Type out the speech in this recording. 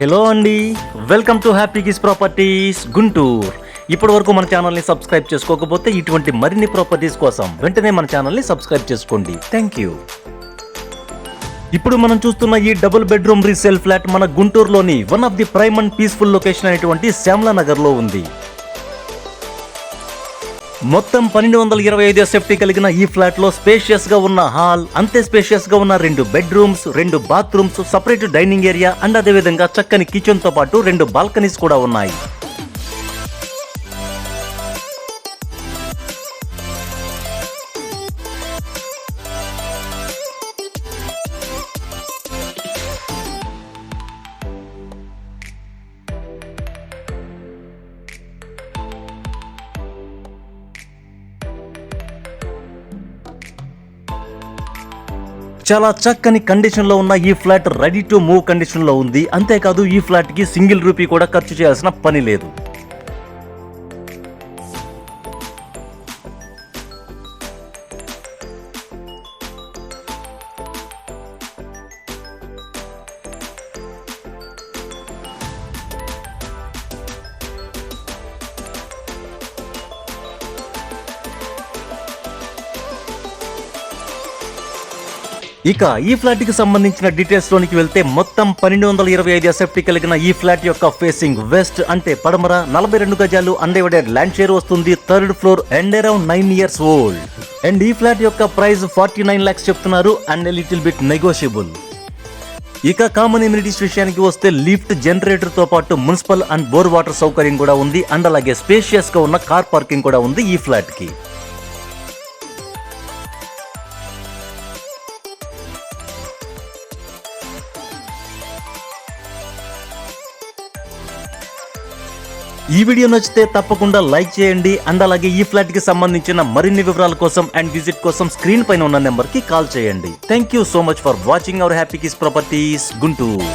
Hello అండి, welcome to happy kiss properties Guntur. ఇప్పటి వరకు మన ఛానల్ని సబ్స్క్రైబ్ చేసుకోకపోతే ఇటువంటి మరిన్ని ప్రాపర్టీస్ కోసం వెంటనే మన ఛానల్ని సబ్స్క్రైబ్ చేసుకోండి. Thank you. ఇప్పుడు మనం చూస్తున్న ఈ డబుల్ బెడ్రూమ్ రీసేల్ ఫ్లాట్ మన గుంటూరులోని one of the prime and peaceful location అయినటువంటి శ్యామలా నగర్లో ఉంది. మొత్తం 1225 సేఫ్టీ కలిగిన ఈ ఫ్లాట్ లో స్పేషియస్ గా ఉన్న హాల్, అంతే స్పేషియస్ గా ఉన్న 2 bedrooms, 2 bathrooms, separate dining area and అదే విధంగా చక్కని కిచెన్ తో పాటు 2 బాల్కనీస్ కూడా ఉన్నాయి. చాలా చక్కని కండిషన్ లో ఉన్న ఈ flat ready to move condition లో ఉంది. అంతేకాదు ఈ ఫ్లాట్ కి సింగిల్ రూపీ కూడా ఖర్చు చేయాల్సిన పని లేదు. ఇక ఈ ఫ్లాట్ కి సంబంధించిన డీటెయిల్స్ లోనికి వెళ్తే మొత్తం 1225 ఎస్ఎఫ్టీ కలిగిన ఈ ఫ్లాట్ యొక్క ఫేసింగ్ వెస్ట్ అంటే పడమర, 42 గజాలు అన్డివైడెడ్ ల్యాండ్ షేర్ వస్తుంది. 3rd floor and around 9 years old. And ఈ ఫ్లాట్ యొక్క ప్రైస్ 49 lakhs చెప్తున్నారు అండ్ లిటిల్ బిట్ నెగోషియబుల్. ఇక కామన్ ఎమ్యూనిటీస్ విషయానికి వస్తే లిఫ్ట్, జనరేటర్ తో పాటు మున్సిపల్ అండ్ బోర్ వాటర్ సౌకర్యం కూడా ఉంది. అండ్ అలాగే స్పేషియస్ గా ఉన్న కార్ పార్కింగ్ కూడా ఉంది ఈ ఫ్లాట్ కి. ఈ వీడియో నచ్చితే తప్పకుండా లైక్ చేయండి అండ్ అలాగే ఈ ఫ్లాట్ కి సంబంధించిన మరిన్ని వివరాల కోసం అండ్ విజిట్ కోసం స్క్రీన్ పైన ఉన్న నెంబర్ కి కాల్ చేయండి. Thank you so much for watching our happy kiss properties Guntur.